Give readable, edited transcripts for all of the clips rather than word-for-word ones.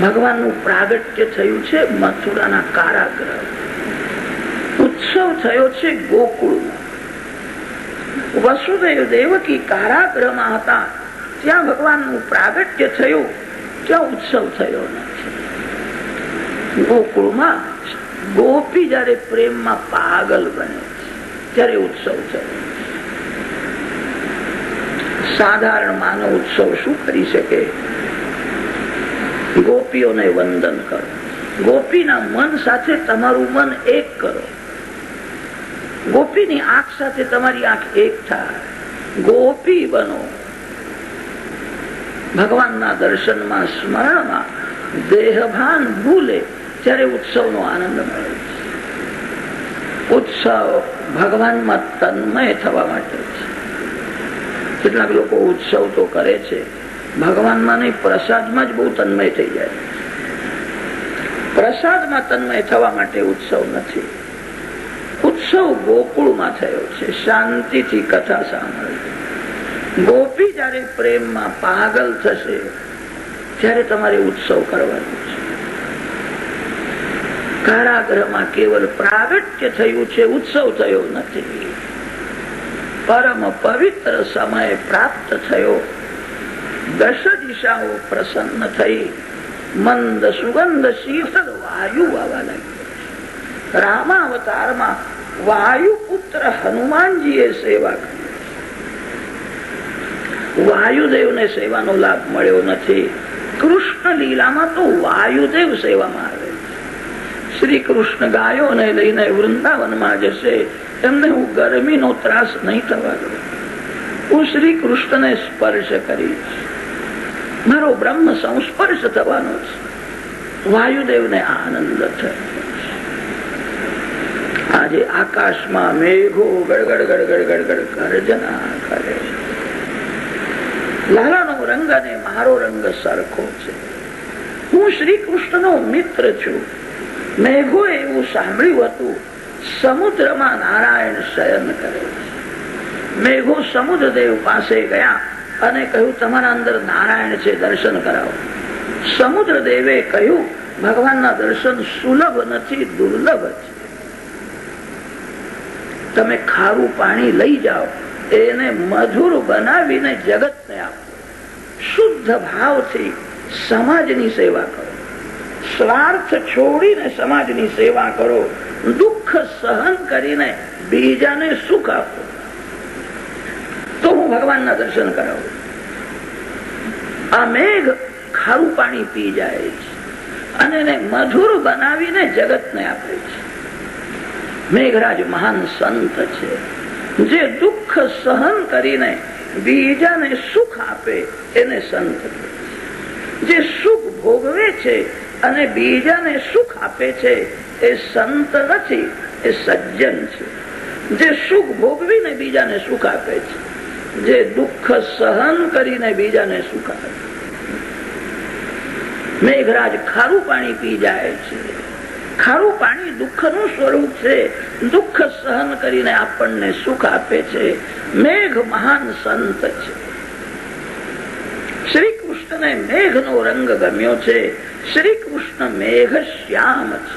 ભગવાનનું પ્રાગટ્ય થયું છે મથુરાના કારાગૃહ. ઉત્સવ થયો છે ગોકુળમાં. વસુદેવ દેવકી કારાગૃહમાં હતા, ત્યાં ભગવાનનું પ્રાગટ્ય થયું, ત્યાં ઉત્સવ થયો નથી. ગોકુળમાં ગોપી જયારે પ્રેમમાં પાગલ બને ત્યારે ઉત્સવ થયો. સાધારણ માનવ ઉત્સવ શું કરી શકે? ગોપીઓને વંદન કરો, ગોપીના મન સાથે તમારું મન એક કરો, ગોપીની આંખ સાથે તમારી આંખ એક થાય, ગોપી બનો. ભગવાનના દર્શનમાં સ્મરણમાં દેહભાન ભૂલે ત્યારે ઉત્સવનો આનંદ મળે છે. ઉત્સવ ભગવાનમાં તન્મય થવા માટે છે. કેટલાક લોકો ઉત્સવ તો કરે છે, ભગવાનમાં નહીં પ્રસાદમાં જ બહુ તન્મય થઈ જાય. પ્રસાદમાં તન્મય થવા માટે ઉત્સવ નથી. ઉત્સવ ગોકુળમાં થયો છે, શાંતિથી કથા સાંભળી. ગોપી જયારે પ્રેમમાં પાગલ થશે ત્યારે તમારે ઉત્સવ કરવાનો છે. કારાગૃહમાં કેવલ પ્રાગટ્ય થયું છે, ઉત્સવ થયો નથી. પરમ પવિત્ર સમય પ્રાપ્ત થયો, દશ દિશાઓ પ્રસન્ન થઈ, મંદ સુગંધ શીતળ વાયુ આવવા લાગ્યો. રામાવતારમાં વાયુપુત્ર હનુમાનજીએ સેવા કરી. વાયુદેવને સેવાનો લાભ મળ્યો નથી. કૃષ્ણ લીલામાં તો વાયુદેવ સેવામાં આવે. શ્રી કૃષ્ણ ગાયોને લઈને વૃંદાવનમાં જશે, એમને હું ગરમીનો ત્રાસ નહીં થવા દઉં. હું શ્રી કૃષ્ણને સ્પર્શ કરીશ, મારો બ્રહ્મ સંસ્પર્શ થવાનો છે. વાયુદેવને આનંદ થયો. આજે આકાશમાં મેઘો ગડગડ ગડગડ ગડગડ ગર્જના કરે. લાલાનો રંગ અને મારો રંગ સરખો છે. હું શ્રી કૃષ્ણનો મિત્ર છું. મેઘોએ એવું સાંભળ્યું હતું, સમુદ્રમાં નારાયણ શયન કરે છે. મેઘો સમુદ્રદેવ પાસે ગયા અને કહ્યું, તમારા અંદર નારાયણ છે, દર્શન કરાવો. સમુદ્રદેવે કહ્યું, ભગવાનના દર્શન સુલભ નથી, દુર્લભ છે. તમે ખારું પાણી લઈ જાઓ, એને મધુર બનાવીને જગતને આપો. શુદ્ધ ભાવથી સમાજની સેવા કરો, સ્વાર્થ છોડીને સમાજની સેવા કરો, દુઃખ સહન કરીને બીજાને સુખ આપો, તો હું ભગવાનના દર્શન કરાવું. આ મેઘ ખારું પાણી પી જાય છે અને એને મધુર બનાવીને જગતને આપે છે. મેઘરાજ મહાન સંત છે, જે દુઃખ સહન કરીને બીજાને સુખ આપે એને સંત કહે છે. જે સુખ ભોગવે છે અને બીજાને સુખ આપે છે એ સંત નથી, એ સજ્જન છે. જે સુખ ભોગવીને બીજાને સુખ આપે છે, જે દુઃખ સહન કરીને બીજાને સુખ આપે. મેઘરાજ ખારું પાણી પી જાય છે. ખારું પાણી દુઃખનું સ્વરૂપ છે, દુઃખ સહન કરીને આપણને સુખ આપે છે. મેઘ મહાન સંત છે. શ્રી કૃષ્ણને મેઘનો રંગ ગમ્યો છે. શ્રી કૃષ્ણ મેઘ શ્યામ છે.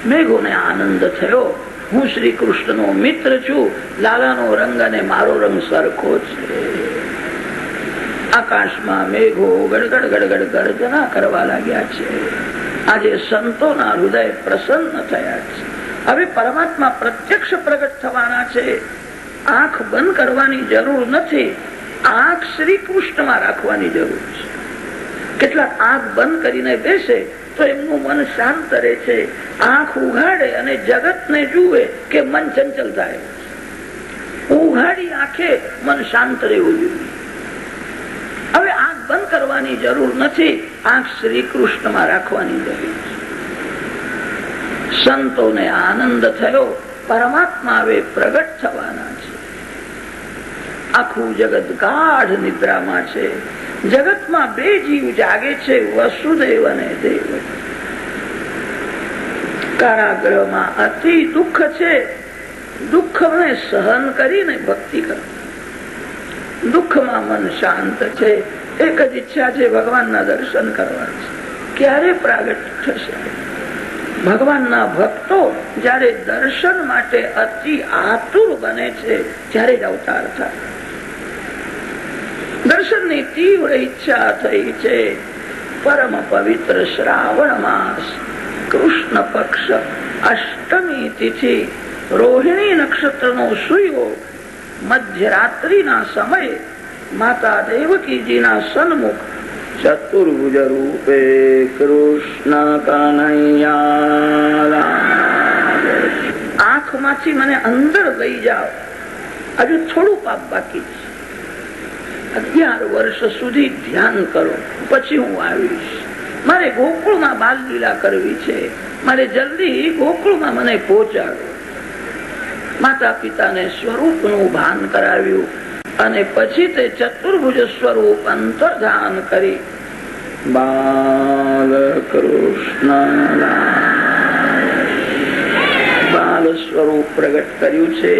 મેઘોને આનંદ થયો, હું શ્રી કૃષ્ણનો મિત્ર છું, લાલાનો રંગ અને મારો રંગ સરખો છે. આકાશમાં મેઘો ગડગડ ગડગડ ગર્જના કરવા લાગ્યા છે. આજે સંતોના હૃદય પ્રસન્ન થયા છે. હવે પરમાત્મા પ્રત્યક્ષ પ્રગટ થવાના છે. આંખ બંધ કરવાની જરૂર નથી, આંખ શ્રી કૃષ્ણમાં રાખવાની જરૂર છે. કેટલાક આંખ બંધ કરીને બેસે તો એમનું મન શાંત રહે છે. આંખ ઉઘાડે અને જગતને જુએ કે મન ચંચલ થાય. ઉઘાડી આંખે મન શાંત રહેવું જોઈએ. હવે આંખ બંધ કરવાની જરૂર નથી, આંખ શ્રી કૃષ્ણમાં રાખવાની જરૂર છે. સંતોને આનંદ થયો, પરમાત્મા હવે પ્રગટ થવાના છે. આખું જગત ગાઢ નિદ્રામાં છે. જગતમાં બે જીવ જાગે છે, વસુદેવ અને દેવ. કારાગૃહમાં અતિ દુઃખ છે. દુઃખને સહન કરીને ભક્તિ કરો. દુઃખમાં મન શાંત છે. એક જ ઈચ્છા છે, ભગવાનના દર્શન કરવા છે. ક્યારે પ્રાગટ થશે? ભગવાનના ભક્તો જયારે દર્શન માટે અતિ આતુર બને છે ત્યારે જ અવતાર થાય. દર્શનની તીવ્ર ઈચ્છા થઈ છે. પરમ પવિત્ર શ્રાવણ માસ, કૃષ્ણ પક્ષ, અષ્ટમી તિથિ, રોહિણી નક્ષત્રનો સુયોગ, મધ્યરાત્રિના સમયે માતા દેવકીજીના સન્મુખ ચતુર્ભુજ રૂપે કૃષ્ણ કનૈયા. આંખમાંથી મને અંદર લઈ જાઓ. હજુ થોડું પાપ બાકી છે. 11 વર્ષ સુધી ધ્યાન કરો, પછી હું આવીશ. મારે ગોકુળમાં બાલ લીલા કરવી છે. મારે જલ્દી ગોકુળમાં મને પહોંચાડો. માતા પિતાને સ્વરૂપનું ભાન કરાવ્યું અને પછી તે ચતુર્ભુજ સ્વરૂપ અંતર્ધાન કરી બાલકૃષ્ણ બાલ સ્વરૂપ પ્રગટ કર્યું છે.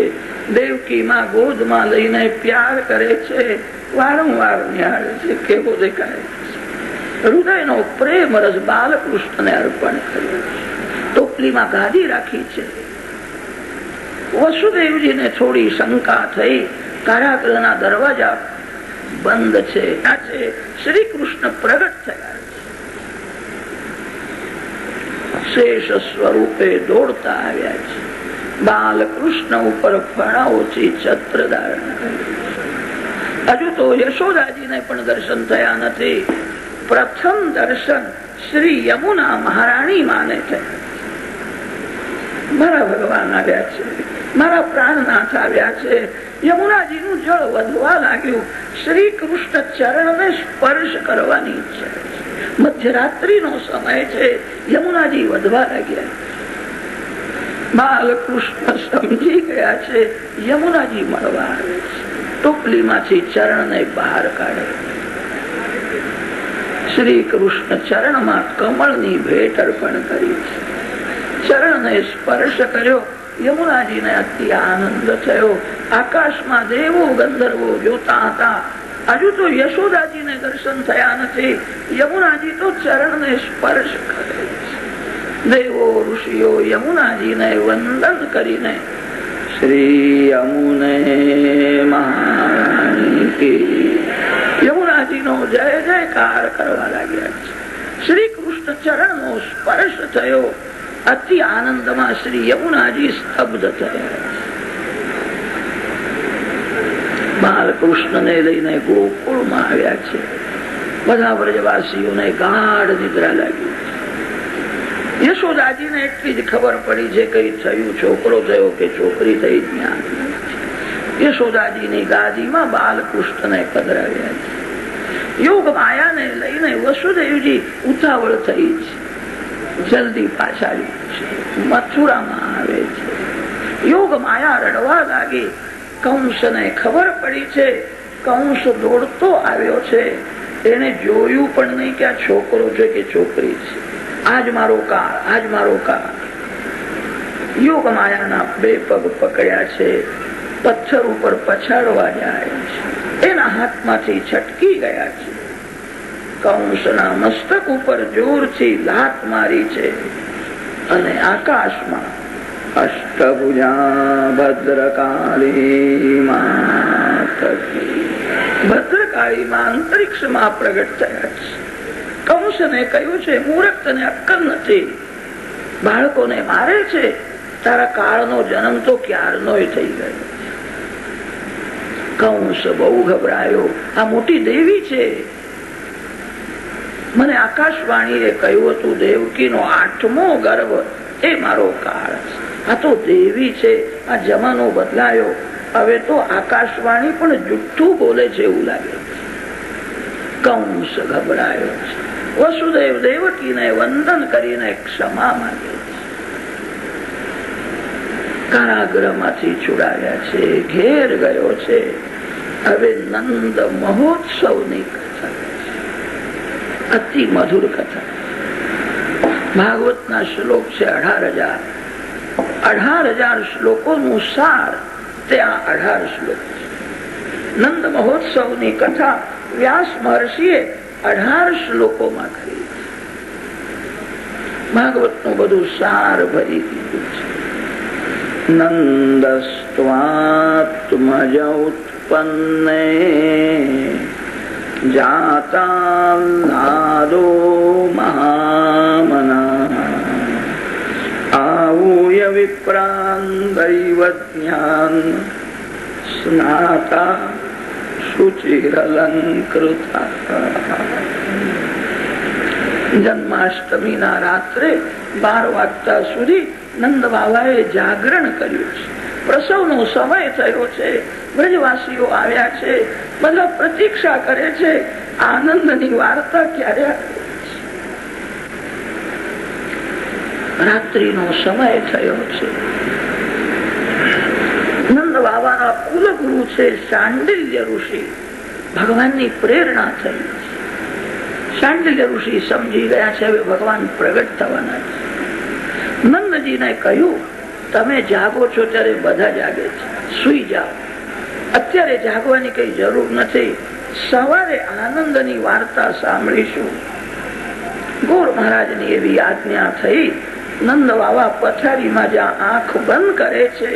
દેવકી માં ગોદમાં લઈને પ્યાર કરે છે. વારંવાર નિહાળે છે, કેવો દેખાય. હૃદયનો પ્રેમ રસ બાલકૃષ્ણને અર્પણ કર્યો. ટોપલીમાં ગાદી રાખી છે. વસુદેવજીને થોડી શંકા થઈ. કારાગૃહના દરવાજા બંધ છે. શ્રી કૃષ્ણ પ્રગટ થયા છે. શેષ સ્વરૂપે દોડતા આવ્યા છે. બાલકૃષ્ણ ઉપર ફણાઓથી છત્ર ધારણ કર્યું. હજુ તો યશોદાજીને પણ દર્શન થયા નથી. પ્રથમ દર્શન શ્રી યમુના મહારાણી માને થયા. મારા ભગવાન આવ્યા છે, મારા પ્રાણનાથ આવ્યા છે. યમુનાજીનું જળ વધવા લાગ્યું. શ્રી કૃષ્ણ ચરણને સ્પર્શ કરવાની ઈચ્છા છે. મધ્યરાત્રિનો સમય છે. યમુનાજી વધવા લાગ્યા. બાલકૃષ્ણ સમજી ગયા છે યમુનાજી મળવા આવે છે. ટોપલીમાંથી ચરણને બહાર કાઢે. શ્રી કૃષ્ણ ચરણમાં કમળની ભેટ અર્પણ કરી છે. ચરણને સ્પર્શ કર્યો. યમુનાજીને અતિ આનંદ થયો. આકાશમાં દેવો ગંધર્વો જોતા હતા. હજુ તો યશોદાજીને દર્શન થયા નથી. યમુનાજી તો ચરણને સ્પર્શ કરે છે. દેવો ઋષિઓ યમુનાજીને વંદન કરીને શ્રી યમુને મહારાણી યમુનાજીનો જય જયકાર કરવા લાગ્યા છે. શ્રી કૃષ્ણ ચરણનો સ્પર્શ થયો. અતિ આનંદમાં શ્રી યમુનાજી સ્તબ્ધ થયા. બાલકૃષ્ણને લઈને ગોકુળમાં આવ્યા છે. બધા વ્રજવાસીઓને ગાઢ નિદ્રા લાગી. યશોદાજીને એટલી જ ખબર પડી છે કઈ થયું, છોકરો થયો કે છોકરી થઈ. જ્ઞાન યશોદાજીની ગાદીમાં બાલકૃષ્ણને પધરાવ્યા છે. યોગ માયાને લઈને વસુદેવજી ઉતાવળ થઈ છે. જલ્દી પાછા મથુરામાં આવે છે. યોગ માયા રડવા લાગી. કંસને ખબર પડી છે. કંસ દોડતો આવ્યો છે. એને જોયું પણ નહીં કે આ છોકરો છે કે છોકરી છે. આજ મારો કાળ, આજ મારો કાળ. યોગ માયાના 2 પગ પકડ્યા છે. પથ્થર ઉપર પછાડવા જાય છે. એના હાથમાંથી છટકી ગયા છે. કંસના મસ્તક ઉપર જોરથી લાત મારી છે અને આકાશમાં અષ્ટભુજા ભદ્રકાળી ભદ્રકાળીમાં અંતરિક્ષમાં પ્રગટ થયા છે. કંસને કહ્યું છે મૂર્ખ, તને અક્કલ નથી, બાળકોને મારે છે. તારા કાળનો જન્મ તો ક્યારનો થઈ ગયો. કંસ બહુ ગભરાયો. આ મોટી દેવી છે. મને આકાશવાણીએ કહ્યું હતું દેવકીનો 8મો ગર્ભ એ મારો કાળ છે. આ તો દેવી છે. આ જમાનો બદલાયો. હવે તો આકાશવાણી પણ જુઠ્ઠું બોલે છે એવું લાગે છે. કંસ ગભરાયો છે. વસુદેવ દેવકીને વંદન કરીને ક્ષમા માંગે છે. કારાગૃહમાંથી છુડાવ્યા છે. ઘેર ગયો છે. હવે નંદ મહોત્સવની કથા, અતિ મધુર કથા. ભાગવતના શ્લોક છે 18,000. 18,000 શ્લોકોનું સાર તે આ 18 શ્લોક છે. નંદ મહોત્સવની કથા વ્યાસ મહર્ષિએ 18 શ્લોકોમાં કરી. ભાગવતનું બધું સાર ભરી દીધું છે. નંદસ્ત્વાત્મજ ઉત્પન્ને જાતાલ્લાદો મહામના આવુય વિપ્રાન દૈવજ્ઞાન સ્નાતા શુચિરલંકૃતા. જન્માષ્ટમી ના રાત્રે 12 વાગતા સુધી નંદ બાબાએ જાગરણ કર્યું છે. પ્રસવનો સમય થયો છે, બ્રજવાસીઓ આવ્યા છે, બધા પ્રતીક્ષા કરે છે આનંદની વાર્તા ક્યારે આવે. રાત્રિનો સમય થયો છે. નંદ બાબાના કુલગુરુ છે શાંડિલ્ય ઋષિ. ભગવાનની પ્રેરણા થઈ. શાંડિલ્ય ઋષિ સમજી ગયા છે હવે ભગવાન પ્રગટ થવાના છે. નંદજીને કહ્યું, તમે જાગો છો ત્યારે બધા જાગે છે, સુઈ જાઓ. અત્યારે જાગવાની કઈ જરૂર નથી. સવારે આનંદની વાર્તા સાંભળીશું. ગોર મહારાજની એવી આજ્ઞા થઈ. નંદ બાબા પથારીમાં જ્યાં આંખ બંધ કરે છે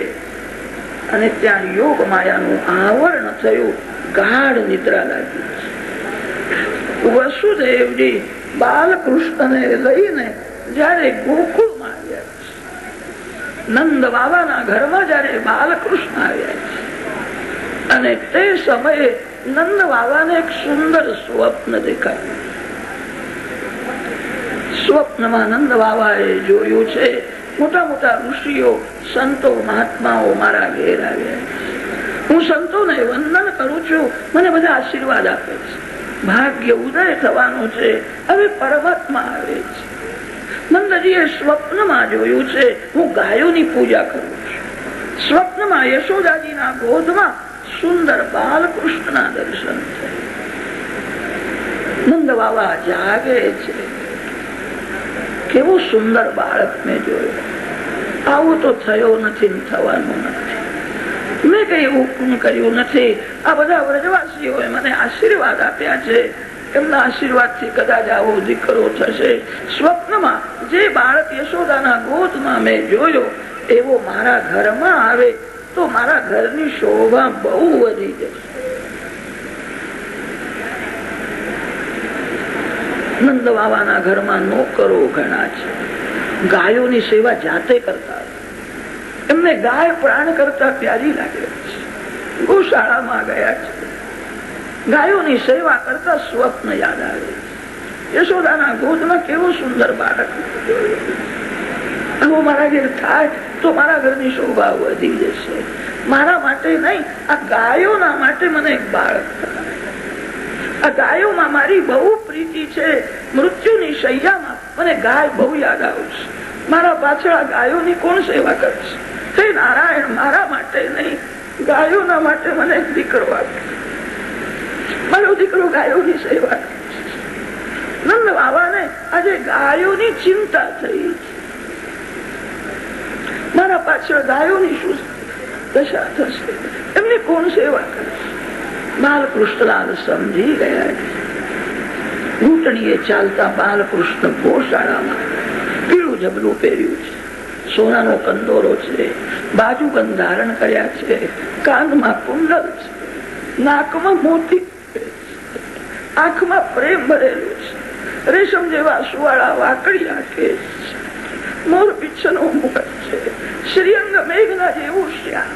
અને ત્યાં યોગ માયાનું આવરણ થયું, ગાઢ નિદ્રા લાગી. વસુદેવજી બાલકૃષ્ણને લઈને જયારે ગોકુળમાં આવ્યા છે, નંદ બાબાના ઘરમાં જયારે બાલકૃષ્ણ આવ્યા છે, અને તે સમયે નંદ બાબાને એક સુંદર સ્વપ્ન દેખાયું. સ્વપ્નમાં નંદ બાબાએ જોયું છે મોટા મોટા ઋષિઓ, સંતો, મહાત્માઓ મારા ઘેર આવ્યા. હું સંતોને વંદન કરું છું, મને બધા આશીર્વાદ આપે છે. ભાગ્ય ઉદય થવાનું છે. હવે પરમાત્મા આવે છે. નંદજીએ સ્વપ્નમાં જોયું છે હું ગાયોની પૂજા કરું છું. સ્વપ્નમાં યશોદાજીના ગોદમાં સુંદર બાલકૃષ્ણના દર્શન થયા. નંદ બાબા જાગે છે. કેવું સુંદર બાળક મેં જોયું. આવું તો થયો નથી, થવાનું નથી. મેં કઈ એવું કર્યું નથી. આ બધા વ્રજવાસીઓએ મને આશીર્વાદ આપ્યા છે. એમના આશીર્વાદ થી કદાચ આવો દીકરો થશે. સ્વપ્નમાં જે બાળક યશોદાના ગોદમાં મેં જોયો એવો મારા ઘરમાં આવે તો મારા ઘરની શોભા બહુ વધી જશે. નંદ બાબાના ઘરમાં નોકરો ઘણા છે. ગાયોની સેવા જાતે કરતા. એમને ગાય પ્રાણ કરતા પ્યારી લાગે છે. ગૌશાળામાં ગયા છે. ગાયોની સેવા કરતા સ્વપ્ન યાદ આવે છે. યશોદાના ગોદમાં કેવો સુંદર બાળક. આવું મારા ઘેર થાય તો મારા ઘરની શોભા વધી જશે. મારા માટે નહીં, આ ગાયોના માટે મને એક બાળક થાય. આ ગાયોમાં મારી બહુ પ્રીતિ છે. મૃત્યુની શૈયામાં મને ગાય બહુ યાદ આવશે. મારા પાછળ આ ગાયોની કોણ સેવા કરશે? હે નારાયણ, મારા માટે નહીં, ગાયોના માટે મને એક દીકરો આપે. મારો દીકરો ગાયોની સેવા કરશે. નંદ બાબાને આજે ગાયોની ચિંતા થઈ. મારા પાછળ ગાયોની શું દશા થશે? એમની કોણ સેવા કરશે? બાલકૃષ્ણલાલ સમજી ગયા. ઘૂંટણીએ ચાલતા બાલકૃષ્ણ ગોશાળામાં પીળું જબલું પહેર્યું છે, સોનાનો કંદોરો છે, બાજુબંધ ધારણ કર્યા છે, કાનમાં કુંડલ છે, નાકમાં મોતી, આંખમાં પ્રેમ ભરેલું છે, રેશમ જેવા સુવાળા વાકડી આંખે છે, મોર પીછનો મુખ છે, શ્રીઅંગ મેઘના જેવું શ્યામ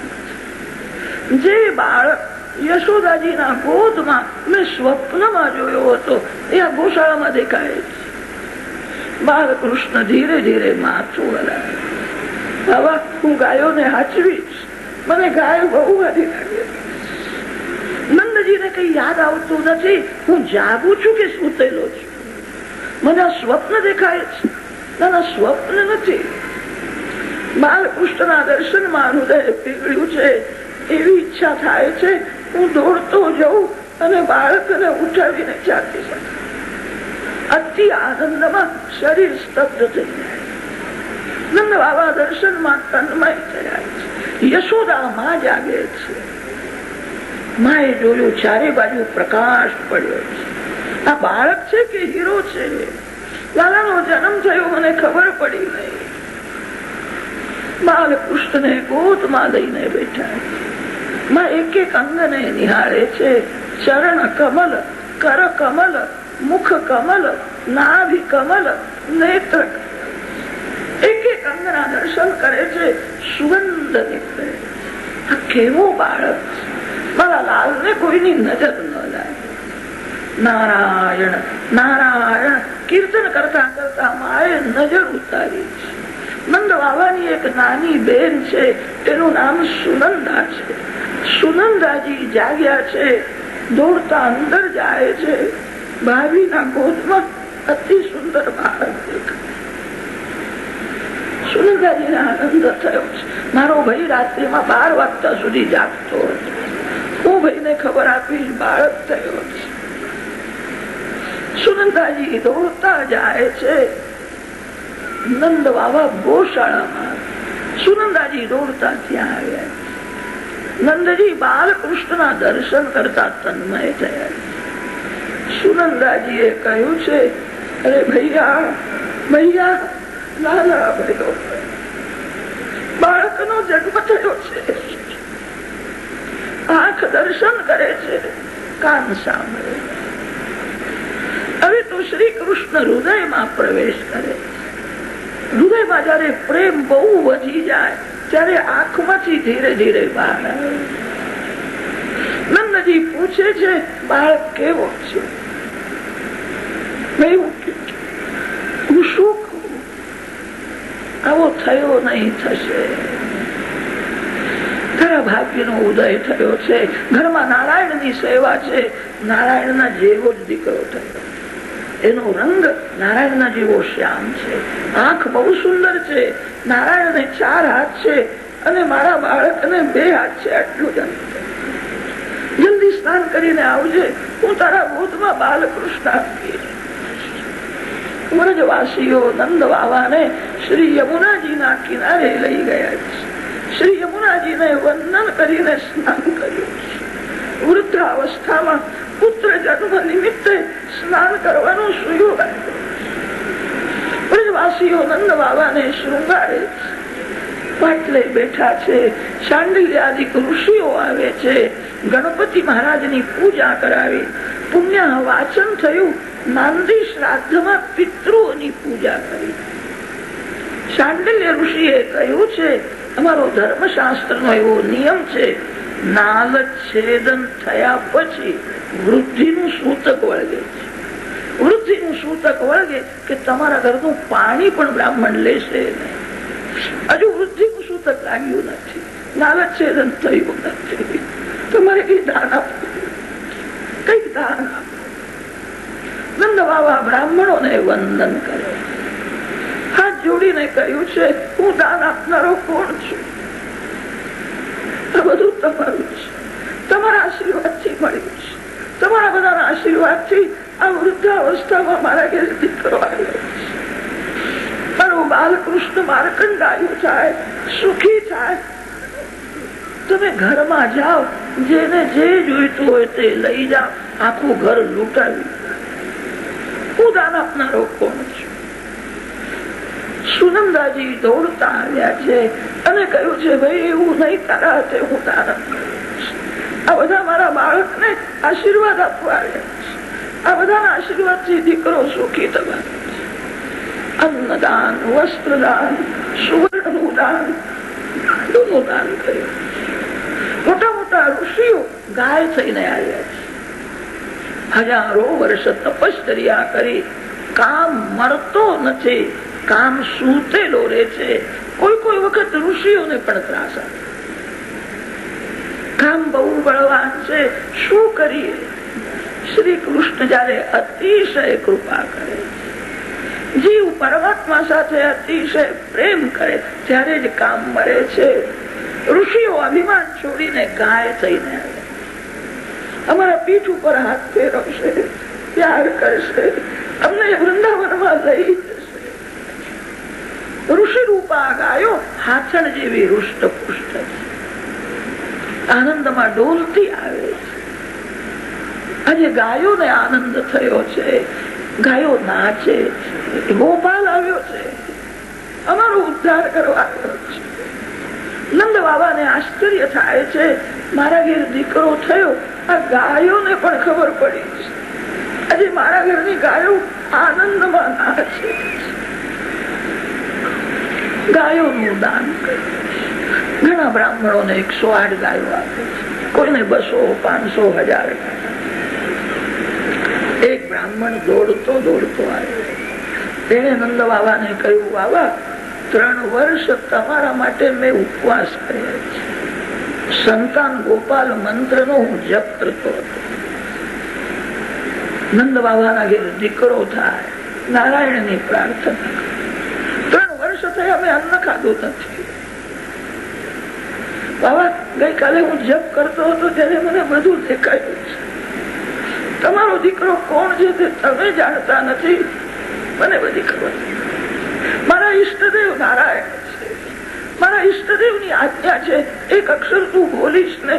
છે. જે બાળક યશોદાજીના ગોદમાં મેં સ્વપ્નમાં જોયો હતો એ આ ગોશાળામાં દેખાય છે. બાલકૃષ્ણ ધીરે ધીરે માથું હલાવે. હવે હું ગાયોને હાચવીશ, મને ગાયો બહુ સારી લાગે. નંદજીને કઈ યાદ આવતું નથી. હું જાગું છું કે સૂતેલો છું? મને સ્વપ્ન દેખાય છે. ના, સ્વપ્ન નથી. બાલકૃષ્ણના દર્શનમાં હૃદય પીગળ્યું છે. એવી ઈચ્છા થાય છે હું દોડતો જઉં અને બાળકને ઉઠાવીને ચાલી શકું. અતિ આનંદમાં શરીર સ્તબ્ધ થઈ જાય. નંદ બાબા દર્શનમાં તન્મય થયા છે. યશોદા માં જાગે છે. માએ જોયું ચારે બાજુ પ્રકાશ પડ્યો છે. આ બાળક છે કે હીરો છે? લાલાનો જન્મ થયો મને ખબર પડી નહીં. બાલકૃષ્ણને ગોદમાં લઈને બેઠા. માં એક એક અંગને નિહાળે છે. ચરણ કમલ, કર કમલ, મુખ કમલ, નાભિ કમલ, નેત્ર. એક એક અંગના દર્શન કરે છે. સુગંધ નીકળે. આ કેવો બાળક! મારા લાલને કોઈની નજર ન લાગે. નારાયણ નારાયણ કીર્તન કરતા કરતા માએ નજર ઉતારી છે. નંદ બાબાની એક નાની બેન છે, એનું નામ સુનંદા છે. સુનંદાજી જાગ્યા છે, દોડતા અંદર જાય છે. ભાભીના ગોદમાં અતિ સુંદર બાળક દેખાય. સુનંદાજીને આનંદ થયો છે. મારો ભાઈ રાત્રિમાં 12 વાગ્યા સુધી જાગતો હતો. હું ભાઈને ખબર આપીશ બાળક થયો છે. સુનંદાજી દોડતા જાય છે. નંદ બાબા ગોશાળામાં. સુનંદાજી દોડતા ત્યાં આવ્યા. નંદજી બાલકૃષ્ણના દર્શન કરતા તન્મય થયા. સુનંદાજીએ કહ્યું છે, અરે ભૈયા ભૈયા, લાલા ભયો, બાળકનો જન્મ થયો છે. આંખ દર્શન કરે છે, કાન સાંભળે. હવે તો શ્રી કૃષ્ણ હૃદયમાં પ્રવેશ કરે. હૃદયમાં જયારે પ્રેમ બહુ વધી જાય ત્યારે આંખમાંથી ધીરે ધીરે બહાર આવે. નંદજી પૂછે છે, બાળક કેવો છે? હું શું કહું? આવો થયો નહીં, થશે. તારા ભાગ્યનો ઉદય થયો છે. ઘરમાં નારાયણની સેવા છે. નારાયણના જેવો જ દીકરો થયો. એનો રંગ નારાયણના જેવો શ્યામ છે. આંખ બહુ સુંદર છે. નારાયણને 4 હાથ છે અને મારા બાળકને 2 હાથ છે. આટલું જ અંતર. જલ્દી સ્નાન કરીને આવજે. હું તારા ગોદમાં બાલકૃષ્ણ આપીએ. વ્રજવાસીઓ નંદ બાબાને શ્રી યમુનાજીના કિનારે લઈ ગયા છે. શ્રી યમુનાજીને વંદન કરીને સ્નાન કર્યું છે. વૃદ્ધાવસ્થામાં પુત્ર જન્મ નિમિત્તે સ્નાન કરવાનો સુયોગ આવ્યો. વ્રજવાસીઓ નંદ બાબાને શૃંગારે પાટલે બેઠા છે. શાંડિલ્યાદિક ઋષિઓ આવે છે. ગણપતિ મહારાજની પૂજા કરાવી. પુણ્ય વાચન થયું. નાંદી શ્રાદ્ધમાં પિતૃઓની પૂજા કરી. શાંડિલ્ય ઋષિએ કહ્યું છે, અમારો ધર્મશાસ્ત્રનો એવો નિયમ છે, નાલ છેદન થયા પછી વૃદ્ધિનું સૂતક વળગે છે. વૃદ્ધિનું સૂતક વળગે કે તમારા ઘરનું પાણી પણ બ્રાહ્મણ લેશે નહીં. હજુ વૃદ્ધિનું સૂતક લાગ્યું નથી, નાલ છેદન થયું નથી. તમારે કઈ દાન આપવું, કઈક દાન આપવું. નંદ બાબા બ્રાહ્મણોને વંદન કરે. હાથ જોડીને કહ્યું છે, હું દાન આપનારો કોણ છું? આ બધું તમારું છે. તમારા આશીર્વાદથી મળ્યું છે. તમારા બધાના આશીર્વાદથી આ વૃદ્ધાવસ્થામાં મારા ઘેર દીકરો આવ્યો છે. મારો બાલકૃષ્ણ માર્કંડાયું થાય, સુખી થાય. તમે ઘરમાં જાઓ, જેને જે જોઈતું હોય તે લઈ જાઓ. આખું ઘર લૂંટાવી. હું દાન આપનારો કોણ છું? સુનંદાજી દોડતા આવ્યા છે અને કહ્યું છે, ભાઈ એવું નહીં, તારા હાથે હું દાન કરું. આ બધા મારા બાળકને આશીર્વાદ આપવા આવ્યા છે. આ બધાના આશીર્વાદથી દીકરો સુખી થવાનો છે. અન્નદાન, વસ્ત્રદાન, સુવર્ણનું દાન, નું દાન કર્યું. મોટા મોટા ઋષિઓ ગાય થઈને આવ્યા છે. હજારો વર્ષ તપશ્ચર્યા કરી. કામ મરતો નથી, કામ સૂતેલો રહે છે. કોઈ કોઈ વખત ઋષિઓને પણ ત્રાસ આપે. કામ બહુ બળવાન છે, શું કરીએ? શ્રી કૃષ્ણ જયારે અતિશય કૃપા કરે, જીવ પરમાત્મા સાથે અતિશય પ્રેમ કરે, ત્યારે જ કામ મરે છે. ઋષિઓ અભિમાન છોડીને ગાય થઈને આવે. અમારા પીઠ ઉપર હાથ ફેરવશે, પ્યાર કરશે, અમને વૃંદાવનમાં લઈ જશે. ઋષિ રૂપા ગાયો હાથણ જેવી હૃષ્ટ પુષ્ટ આનંદમાં ડોલતી આવે છે. આજે ગાયોને આનંદ થયો છે, ગાયો નાચે, ગોપાલ આવ્યો છે, અમારો ઉદ્ધાર કરવા આવ્યો છે. નંદ બાબાને આશ્ચર્ય થાય છે, મારા ઘેર દીકરો થયો, આ ગાયોને પણ ખબર પડી છે. આજે મારા ઘરની ગાયો આનંદમાં નાચે. ગાયોનું દાન કર્યું. ઘણા બ્રાહ્મણોને 108 ગાયો આપે છે, કોઈને 200, 500, 1000. એક બ્રાહ્મણ દોડતો આવ્યો. તેને નંદ બાબાને કહ્યું, બાબા 3 વર્ષ તમારા માટે મેં ઉપવાસ કર્યા છે. સંતાન ગોપાલ મંત્રનો હું જપ કરતો હતો. નંદ બાબાના ઘેર દીકરો થાય, નારાયણની પ્રાર્થના. 3 વર્ષ થયા મેં અન્ન ખાધું નથી. બાબા ગઈકાલે હું જપ કરતો હતો ત્યારે મને બધું દેખાયું છે. તમારો દીકરો કોણ છે તે તમે જાણતા નથી, મને બધી ખબર. મારા ઈષ્ટદેવ નારાયણ છે, મારા ઈષ્ટદેવની આજ્ઞા છે, એક અક્ષર તું બોલીશ ને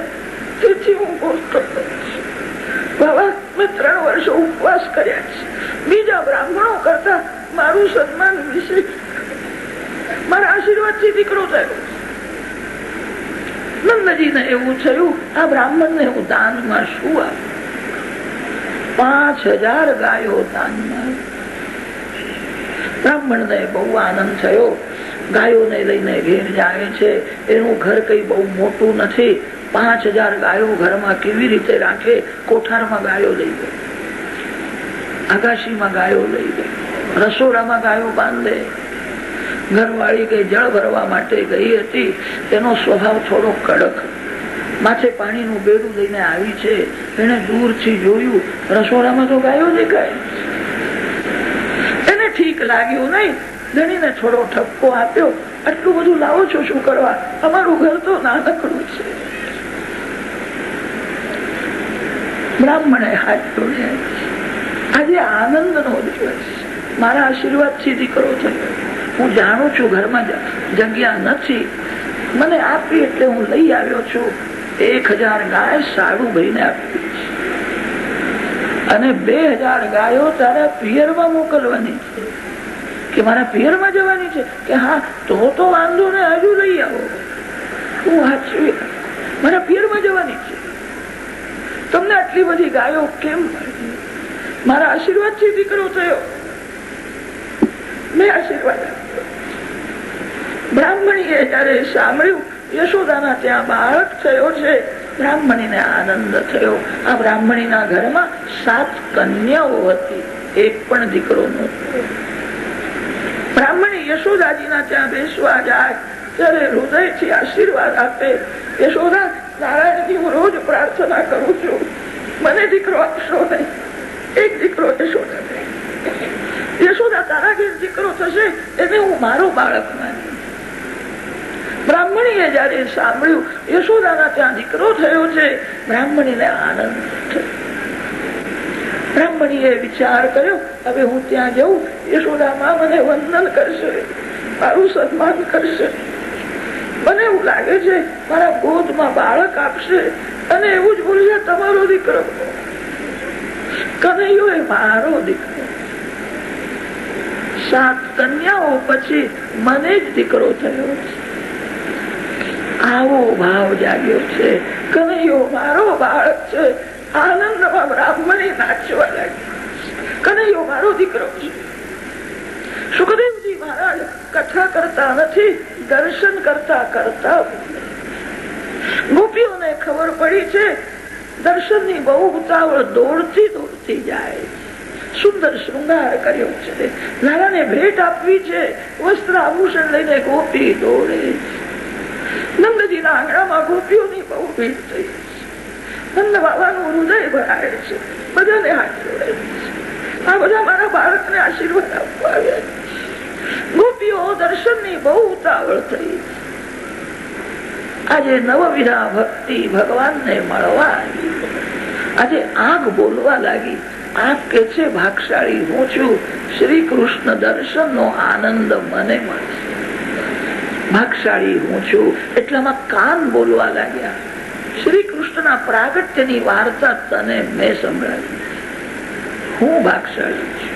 તેથી હું બોલતો નથી. બાબા મેં 3 વર્ષો ઉપવાસ કર્યા છે. બીજા બ્રાહ્મણો કરતા મારું સન્માન વિશેષ. મારા આશીર્વાદથી દીકરો થયો. નંદજીને એવું થયું, આ બ્રાહ્મણને હું દાનમાં શું આપું? 5000 ગાયો દાનમાં. બ્રાહ્મણને બહુ આનંદ થયો. ગાયોને લઈને ઘેર જાય છે. એનું ઘર કઈ બહુ મોટું નથી. 5000 ગાયો ઘરમાં કેવી રીતે રાખે? કોઠારમાં ગાયો લઈ ગઈ, આકાશીમાં ગાયો લઈ ગઈ, રસોડામાં ગાયો બાંધે. ઘરવાળી કઈ જળ ભરવા માટે ગઈ હતી. તેનો સ્વભાવ થોડો કડક. માથે પાણીનું બેડું લઈને આવી છે. એને દૂરથી જોયું, રસોડામાં તો ગાયો દેખાય. એને ઠીક લાગ્યું નહીં. ધણીને થોડો ઠપકો આપ્યો, આટલું બધું લાવો છો શું કરવા? અમારું ઘર તો નાનકડું છે. બ્રાહ્મણે હાથ જોડ્યા. આજે આનંદનો દિવસ. મારા આશીર્વાદથી દીકરો થયો. હું જાણું છું ઘરમાં જગ્યા નથી, મને આપી એટલે હું લઈ આવ્યો છું. 1000 ગાય સાડું ભાઈને આપી અને 2000 ગાયો તારા પિયરમાં મોકલવાની છે. કે મારા પિયરમાં જવાની છે? કે હા, તો વાંધો ને, હજુ લઈ આવો. હું વાંચવી, મારા પિયરમાં જવાની છે. તમને આટલી બધી ગાયો કેમ મળી? મારા આશીર્વાદથી દીકરો થયો, મેં આશીર્વાદ આપ્યો. બ્રાહ્મણીએ જયારે સાંભળ્યું યશોદાના ત્યાં બાળક થયો છે, બ્રાહ્મણીને આનંદ થયો. આ બ્રાહ્મણીના ઘરમાં 7 કન્યાઓ હતી, એક પણ દીકરો નહોતો. બ્રાહ્મણી યશોદાજીના ત્યાં બેસવા જાય ત્યારે હૃદયથી આશીર્વાદ આપે. યશોદા, નારાયણની હું રોજ પ્રાર્થના કરું છું, મને દીકરો આપશો નહીં. એક દીકરો યશોદા. યશોદા, તારા ઘેર દીકરો થશે એને હું મારો બાળક માની. બ્રાહ્મણીએ જયારે સાંભળ્યું યશોદાના ત્યાં દીકરો થયો છે, બ્રાહ્મણીને આનંદ થયો. બ્રાહ્મણીએ વિચાર કર્યો, હવે હું ત્યાં જઉં, યશોદામાં મને વંદન કરશે, મારું સન્માન કરશે. મને એવું લાગે છે મારા ગોદમાં બાળક આપશે અને એવું જ બોલશે, તમારો દીકરો. કનૈયો એ મારો દીકરો. 7 કન્યાઓ પછી મને જ દીકરો થયો છે. આવો ભાવ જાગ્યો છે. કનૈયો મારો બાળક છે. આનંદમાં બ્રાહ્મણી નાચવા લાગી. કનૈયો મારો દીકરો છે. સુખદેવજી મહારાજ કથા કરતા નથી, દર્શન કરતા કરતા. ગોપીઓને ખબર પડી છે દર્શનની બહુ ઉતાવળ, દોડતી જાય. સુંદર શૃંગાર કર્યો છે, લાલાને ભેટ આપવી છે, વસ્ત્ર આભૂષણ લઈને ગોપી દોડે. નંદજીના આંગણામાં ગોપીઓની બહુ ભીડ થઈ. નંદ બાબાનું હૃદય ભરાય છે, બધાને હાથ જોડે છે. આ બધા મારા બાળકને આશીર્વાદ આપવા આવ્યા. ગોપીઓ દર્શનની બહુ ઉતાવળ થઈ. આજે નવવિધા ભક્તિ ભગવાનને મળવા આવી. આજે આંખ બોલવા લાગી. આંખ કે છે ભાગશાળી હું છું, શ્રી કૃષ્ણ દર્શન નો આનંદ મને મળશે. ભાગશાળી હું છું એટલામાં કાન બોલવા લાગ્યા. શ્રી કૃષ્ણના પ્રાગટ્યની વાર્તા તને મેં સંભળાવી. હું ભાગશાળી છું.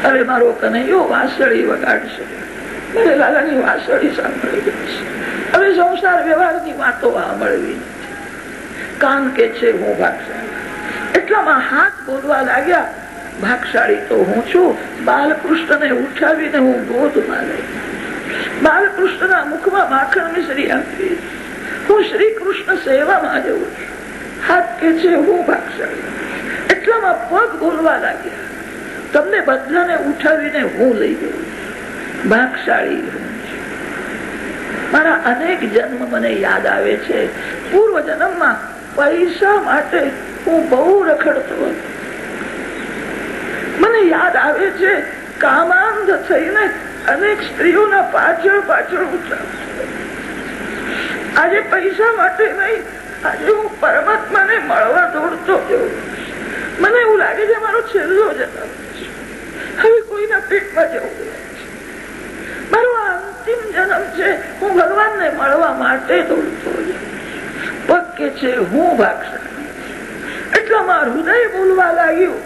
હવે મારો કનૈયો વાંસળી વગાડશે, મારે લાલાની વાંસળી સાંભળી ગઈ. હવે સંસાર વ્યવહારની વાતો સાંભળવી નથી. કાન કે છે હું ભાગશાળી. એટલામાં હાથ બોલવા લાગ્યા, ભાગશાળી તો હું છું. બાલકૃષ્ણને ઉઠાવીને હું ગોદમાં લઈ, બાલકૃષ્ણના મુખમાં માખણ મિશ્રી આપી, હું શ્રી કૃષ્ણ સેવામાં જઉં છું. હાથ કે છે હું ભાગશાળી. એટલામાં પગ બોલવા લાગ્યા, તમને બધાને ઉઠાવીને હું લઈ જઉં છું. ભાગશાળી હું છું. મારા અનેક જન્મ મને યાદ આવે છે. પૂર્વ જન્મમાં પૈસા માટે હું બહુ રખડતો હતો. મને યાદ આવે છે કામાંધ થઈને અનેક સ્ત્રીઓના પાછળ પાછળ ઉતરતો. આજે પૈસા માટે નહીં, આજે હું પરમાત્માને મળવા દોડતો જઉં. મને એવું લાગે છે મારો છેલ્લો જન્મ છે. હવે કોઈના પેટમાં જવું, મારો અંતિમ જન્મ છે. હું ભગવાનને મળવા માટે દોડતો જઉં. પગ કે છે હું ભાગશાળી. એટલામાં હૃદય બોલવા લાગ્યું.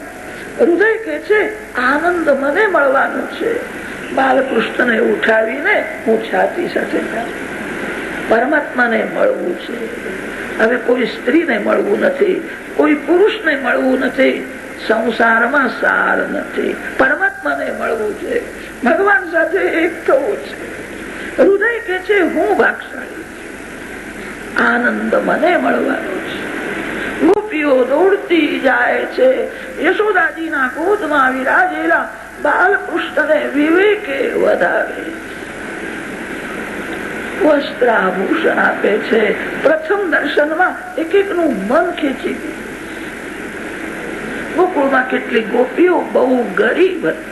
હૃદય કે છે આનંદ મને મળવાનો છે. બાલકૃષ્ણને ઉઠાવીને હું છાતી સાથે પરમાત્માને મળવું છે. હવે કોઈ સ્ત્રીને મળવું નથી, કોઈ પુરુષને મળવું નથી. સંસારમાં સાર નથી, પરમાત્માને મળવું છે, ભગવાન સાથે એક થવું છે. હૃદય કે છે હું ભાગશાળી, આનંદ મને મળવાનો છે. ગોપીઓ દોડતી જાય છે. યશોદાજીના ગોદમાં વિરાજેલા બાલકૃષ્ણને વિવેકે વધારે વસ્ત્રાભૂષણ આપે છે. પ્રથમ દર્શનમાં એક એકનું મન ખેંચી ગયું. ગોકુળમાં કેટલી ગોપીઓ બહુ ગરીબ હતી.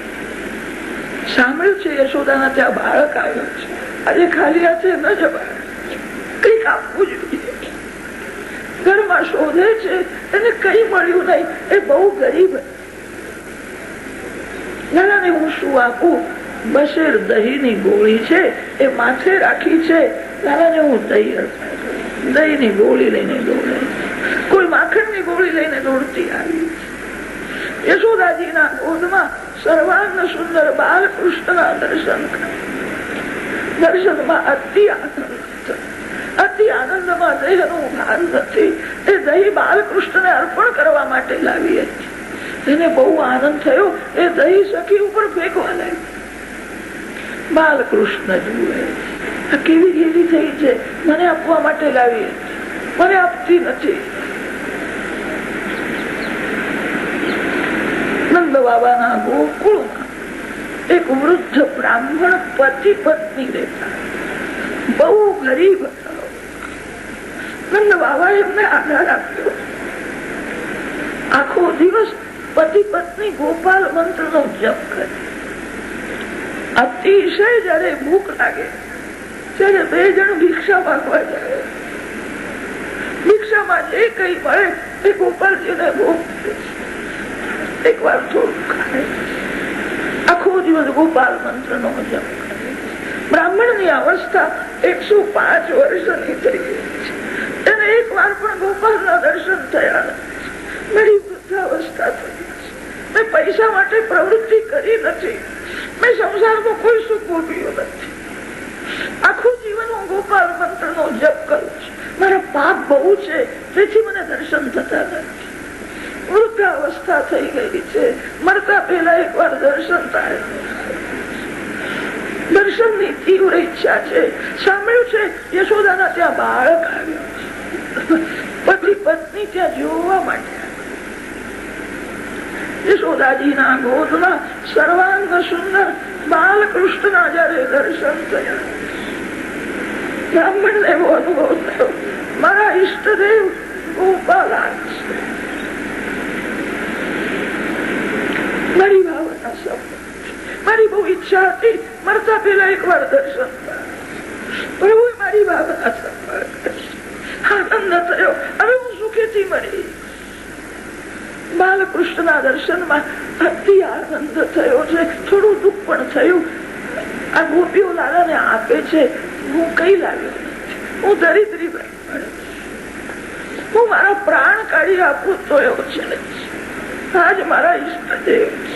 સાંભળ્યું છે યશોદાના ત્યાં બાળક આવ્યો છે. આજે ખાલી હાથે ન જવાય, કઈક આપવું જોઈએ. ઘરમાં શોધે છે, એને કઈ મળ્યું નહીં, એ બહુ ગરીબ. લાલાને હું શું આપું? બશેર દહીંની ગોળી છે, એ માથે રાખી છે. લાલાને હું દહીં અર્પણ કરું. દહીંની ગોળી લઈને દોડે, કોઈ માખણની ગોળી લઈને દોડતી આવી. યશોદાજીના ગોદમાં સર્વાંગ સુંદર બાલકૃષ્ણના દર્શન કરે. દર્શનમાં અતિ આનંદ, અતિ આનંદમાં દેહનું ભાન નથી. એ દહીં બાલકૃષ્ણને અર્પણ કરવા માટે લાવી હતી. એને બહુ આનંદ થયો. એ દહીં સખી ઉપર ફેંકવા લાગી. બાલકૃષ્ણ જુએ કેવી કેવી થઈ છે, મને આપવા માટે લાવી હતી, મને આપતી નથી. નંદ બાબાના ગોકુળમાં એક વૃદ્ધ બ્રાહ્મણ પતિ પત્ની રહેતા, બહુ ગરીબ હતા. નંદ બાબા એમને આધાર આપ્યો. આખો દિવસ પતિ પત્ની ગોપાલ મંત્ર નો જપ કરે. અતિશય જયારે ભૂખ લાગે ત્યારે બે જણ ભિક્ષા માંગવા જાય. ભિક્ષામાં જે કઈ મળે એ ગોપાલજીને ભોગ એક વાર થોડું ખાય. આખો દિવસ ગોપાલ મંત્ર નો જપ કરે. બ્રાહ્મણ ની અવસ્થા 105 વર્ષની થઈ ગઈ છે. એને એક વાર પણ ગોપાલ ના દર્શન થયા નથી. મારી વૃદ્ધાવસ્થા થઈ છે. મેં પૈસા માટે પ્રવૃત્તિ કરી નથી. મેં સંસારમાં કોઈ સુખ ભોગવ્યું નથી. આખું જીવન હું ગોપાલ મંત્ર નો જપ કરું છું. મારા પાપ બહુ છે, તેથી મને દર્શન થતા નથી. વૃદ્ધાવસ્થા થઈ ગઈ છે. મરતા પહેલા એક વાર દર્શન થાય. દર્શન ની તીવ્ર ઈચ્છા છે. સાંભળ્યું છે યશોદાના ત્યાં બાળક આવ્યો છે. પતિ પત્ની ત્યાં જોવા માટે. યશોદાજીના ગોદમાં સર્વાંગ સુંદર બાલકૃષ્ણના જયારે દર્શન થયા, બ્રાહ્મણ ને એવો અનુભવ થયો, મારા ઈષ્ટદેવ ગોપાલ છે. મારી ભાવના શબ્દ, મારી બહુ ઈચ્છા હતી મરતા પહેલા એક વાર દર્શન થાય. પ્રભુ મારી ભાવના સંભાળ કરશે. આનંદ થયો. હવે હું સુખેથી મળી. બાલકૃષ્ણના દર્શનમાં અતિ આનંદ થયો છે. થોડું દુઃખ પણ થયું. આ ગોપીઓ લાલાને આપે છે, હું કઈ લાવ્યો નથી. હું દરિદ્રી હું મારા પ્રાણ કાઢી આપું તો એવો છે આજ મારા ઈષ્ટદેવ છે.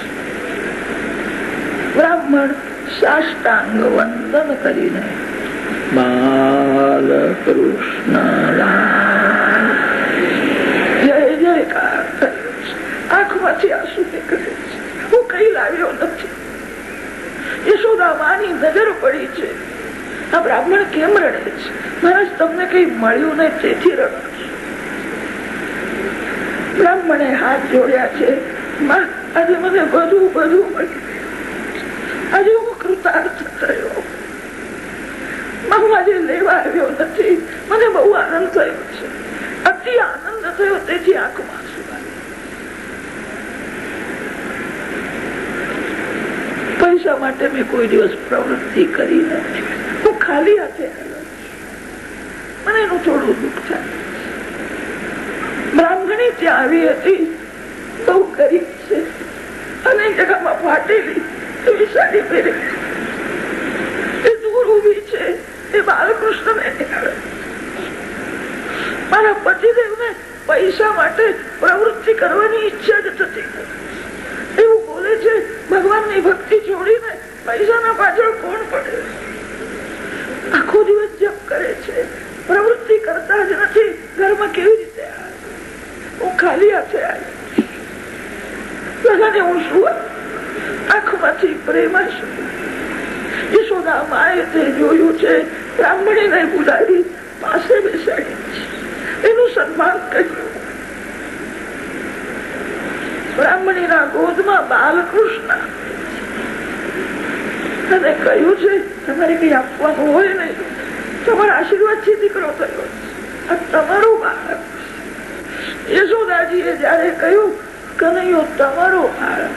બ્રાહ્મણ સાષ્ટાંગ વંદન કરીને બાલકૃષ્ણ જય જયકાર કર્યો છે. આંખમાંથી આંસુ નીકળે છે. હું કઈ લાવ્યો નથી. યશોદામાની નજર પડી છે. આ બ્રાહ્મણ કેમ રડે છે? મહારાજ તમને કઈ મળ્યું નહીં તેથી રડો છે. બ્રાહ્મણે હાથ જોડ્યા છે. આજે મને બધું મળ્યું. આજે હું કૃતાર્થ થયો. હું આજે લેવા આવ્યો નથી. મને બહુ આનંદ થયો છે. અતિ આનંદ થયો તેથી આંખમાં પૈસા માટે મેં કોઈ દિવસ પ્રવૃત્તિ કરી નથી. હું ખાલી હાથે આવ્યો. મને એનું થોડું દુઃખ થાય. બ્રાહ્મણી ત્યાં આવી હતી. બહુ ગરીબ છે. અનેક જગામાં ફાટેલી એવી સાડી પહેરી એ દૂર ઉભી છે. એ બાલકૃષ્ણ ને નિહાળે. મારા પતિદેવને પૈસા માટે પ્રવૃત્તિ કરવાની ઈચ્છા જ થતી એવું બોલે છે. ભગવાનની ભક્તિ છોડીને પૈસાના પાછળ કોણ પડે? આખો દિવસ જપ કરે છે. પ્રવૃત્તિ કરતા જ નથી. ઘરમાં કેવી રીતે હું ખાલી હાથે આવી હું શું? આંખમાંથી પ્રેમ છું. યશોદા માએ તે જોયું છે. બ્રાહ્મણીને બોલાવી પાસે બેસાડી છે. એનું સન્માન કર્યું. બ્રાહ્મણીના ગોદમાં બાલકૃષ્ણ અને કહ્યું છે તમારે કઈ આપવાનું હોય નહીં. તમારા આશીર્વાદથી દીકરો થયો. આ તમારું બાળક. યશોદાજીએ જયારે કહ્યું કનૈયો તમારો બાળક,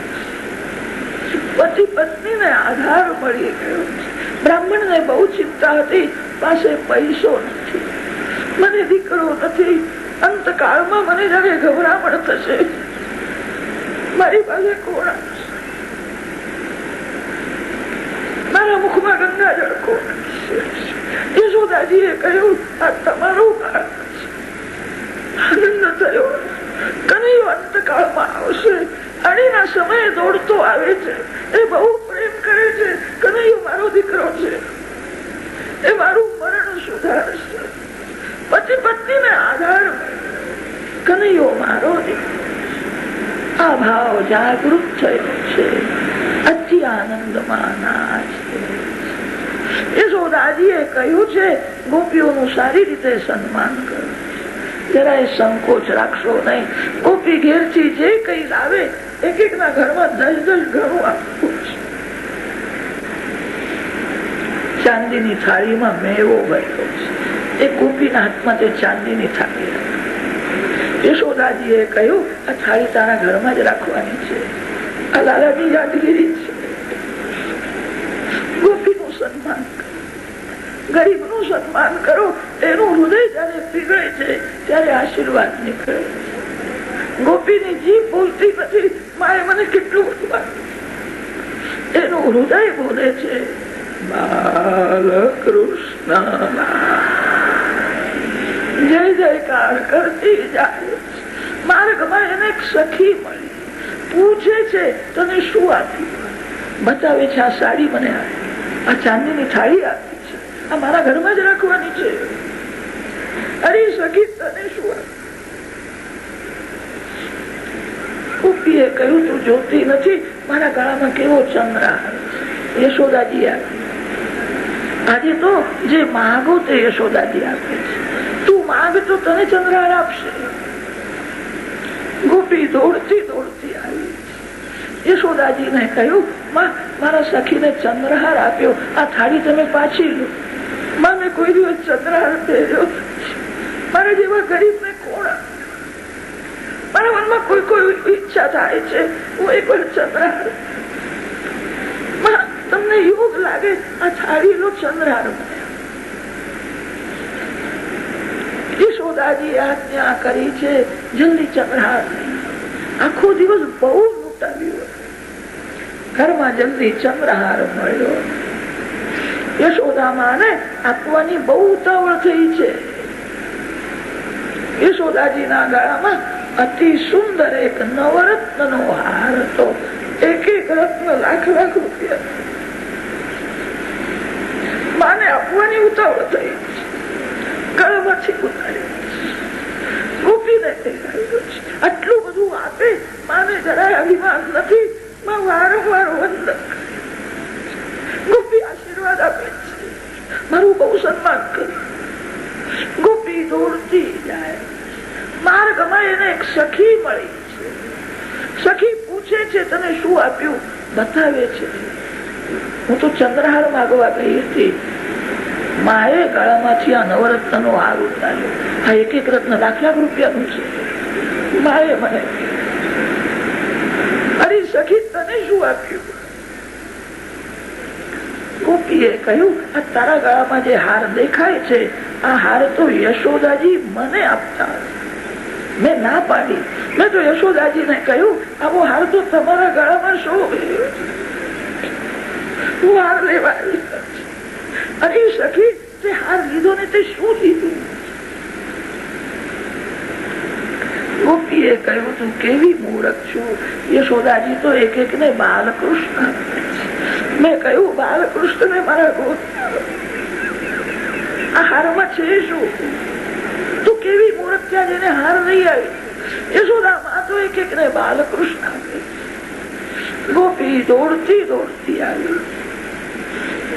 પતિ પત્નીને આધાર મળી ગયો. બ્રાહ્મણને બહુ ચિંતા હતી. પાસે પૈસો નથી, મને દીકરો નથી. અંતકાળમાં મને જયારે ગભરામણ થશે મારી પાસે કોણ? મારા મુખમાં ગંગાજળ કોણ? યશોદાજીએ કહ્યું આ તમારું બાળક છે. આનંદ થયો. કનૈયો અંતકાળમાં આવશે. અણીના સમયે દોડતો આવે છે. એ બહુ પ્રેમ કરે છે. કનૈયો મારો દીકરો છે. એ મારું મરણ સુધારશે. પતિ પત્નીને આધાર કનૈયો મારો દીકરો. આ ભાવ જાગૃત થયો છે. અતિ આનંદમાં નાચે. યશોદાજીએ કહ્યું છે ગોપીઓનું સારી રીતે સન્માન કરો. જરાય સંકોચ રાખશો નહીં. ગોપી ઘેરથી જે કઈ લાવે એક એક ના ઘરમાં 10 ઘણું આપવું છે. ચાંદીની થાળીમાં મેવો ભર્યો છે. એ ગોપીના હાથમાં તે ચાંદીની થાળી રાખી. યશોદાજીએ કહ્યું આ થાળી તારા ઘરમાં જ રાખવાની છે. આ લાલાની યાદગીરી છે. ગોપીનું સન્માન કરો. ગરીબનું સન્માન કરો. એનું હૃદય જયારે પીગળે છે ત્યારે આશીર્વાદ નીકળે. ગોપીની જીભ બોલતી નથી માએ મને કેટલું બધું આપ્યું. એનું હૃદય બોલે છે બાલકૃષ્ણ જય જયકાર કરતી જાય. માર્ગમાં એને એક સખી મળી. પૂછે છે તને શું આપ્યું? બતાવે છે આ સાડી મને આપી, આ ચાંદીની થાળી આપી છે, આ મારા ઘરમાં જ રાખવાની છે. અરે સખી તને શું આપ્યું? ગોપીએ કહ્યું તું જોતી નથી મારા ગળામાં કેવો ચંદ્રહાર. યશોદાજી આપી. આજે તો જે માગો તે યશોદાજી આપે છે. તું માગ તો તને ચંદ્રહાર આપશે. ગોપી દોડતી દોડતી આવી. યશોદાજીને કહ્યું મારા સખીને ચંદ્રહાર આપ્યો, આ થાળી તમે પાછી લો. મેં કોઈ દિવસ ચંદ્રહાર પહેર્યો. મારા જેવા ગરીબ ને કોણ? મારા મનમાં કોઈ કોઈ ઈચ્છા થાય છે હું એક વાર ચંદ્રહાર. તમને યોગ લાગે આ થાળી નો ચંદ્રહાર. યશોદાજી આજ્ઞા કરી છે જલ્દી ચંદ્રહાર. આખો દિવસ બહુ લૂંટાવ્યું. ઘરમાં જલ્દી ચંદ્રહાર મળ્યો. યશોદામાને આપવાની બહુ ઉતાવળ થઈ છે. યશોદાજીના ગળામાં અતિ સુંદર એક નવરત્નનો હાર હતો. એક એક રત્ન લાખ લાખ રૂપિયા માને આપવાની ઉતાવળ થઈ, ગળામાંથી ઉતારી. ગોપીને આટલું બધું આપે, માને જરાય અભિમાન નથી, માં વારંવાર વંદન. ગોપી આશીર્વાદ આપે છે, મારું બહુ સન્માન કર્યું. ગોપી દોડતી જાય. માર્ગમાં એને એક સખી મળી છે. સખી પૂછે છે, તને શું આપ્યું? બતાવે છે, હું તો ચંદ્રહાર માગવા ગઈ હતી. માએ ગળામાંથી આ નવરત્ન નો હાર ઉતાર્યો. આ એક એક રત્ન લાખ લાખ રૂપિયાનું છે. માએ મને, અરે સખી તને શું આપ્યું? ગોપીએ કહ્યું, આ તારા ગળામાં જે હાર દેખાય છે, આ હાર તો યશોદાજી મને આપતા. મેં ના પાડી. મેં તો યશોદાજીને કહ્યું, આવો હાર તો તમારા ગળામાં શોભે, હું હાર લેવા આવી. અરે સખી, તે હાર લીધો ને તે શું લીધું? ગોપીએ કહ્યું, તું કેવી મૂર્ખ છું. યશોદાજી તો એક એક ને બાલકૃષ્ણ. મેં કહ્યું, બાલકૃષ્ણ ને મારા ગોદ, આ હારમાં છે શું? તું કેવી મૂર્ખ ત્યાં જેને હાર નહીં આવી. યશોદામાં તો એક એક ને બાલકૃષ્ણ આપે. ગોપી દોડતી દોડતી આવી.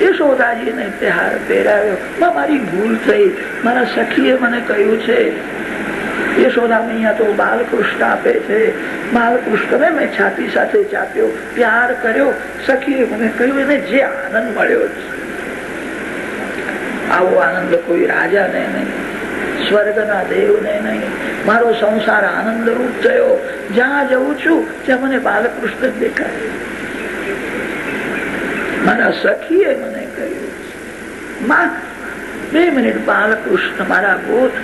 યશોદાજીને તે હાર પહેરાવ્યો. મારી ભૂલ થઈ, મારા સખીએ મને કહ્યું છે. યશોદા અહીંયા તો બાલકૃષ્ણ આપે છે. બાલકૃષ્ણને મેં છાતી સાથે ચાપ્યો, પ્યાર કર્યો. સખીએ મને કહ્યું, એને જે આનંદ મળ્યો છે, આવો આનંદ કોઈ રાજાને નહીં, સ્વર્ગના દેવને નહીં. મારો સંસાર આનંદ રૂપ થયો. જ્યાં જઉં છું ત્યાં મને બાલકૃષ્ણ દેખાય. મારા સખીએ મને કહ્યું, માં 2 મિનિટ બાલકૃષ્ણ મારા ગોદ.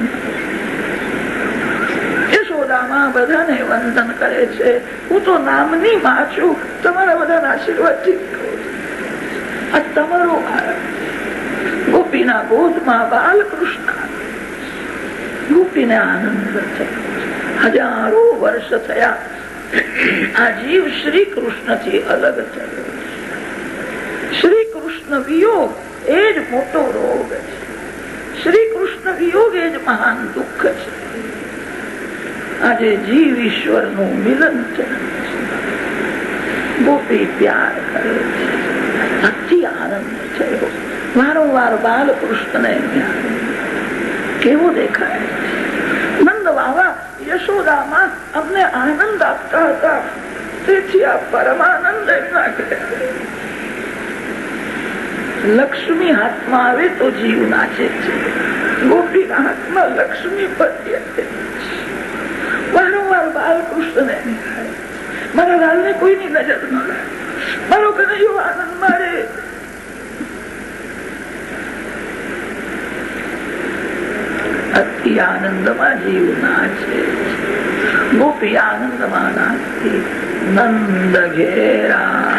યશોદામાં બધાને વંદન કરે છે. હું તો નામની માં છું. તમારા બધાના આશીર્વાદથી આ તમારો ગોપીના ગોદમાં બાલકૃષ્ણ. ગોપીને આનંદ થયો. હજારો વર્ષ થયા. આ જીવ શ્રી કૃષ્ણ થી અલગ થયો. શ્રી કૃષ્ણ વિયોગ એ જ મોટો રોગ છે. શ્રી કૃષ્ણ વિયોગ એ જ મહાન દુઃખ છે. આજે જીવ ઈશ્વર નું મિલન છે. ગોપી પ્યાર કરે છે. અતિ આનંદ થયો. વારંવાર બાલકૃષ્ણને કેવો દેખાય. નંદ બાબા યશોદામાં અમને આનંદ આપતા હતા, તેથી આ પરમાનંદ એમના કર્યા. લક્ષ્મી હાથમાં આવે તો જીવ નાચે છે. ગોપીના હાથમાં લક્ષ્મી પદ્ય છે. વારંવાર બાલકૃષ્ણને મારા લાલને કોઈની નજર ન લાગે. મારો કનૈયો આનંદ મારે. અતિ આનંદમાં જીવ નાચે. ગોપી આનંદમાં નાચતી. નંદ ઘેરા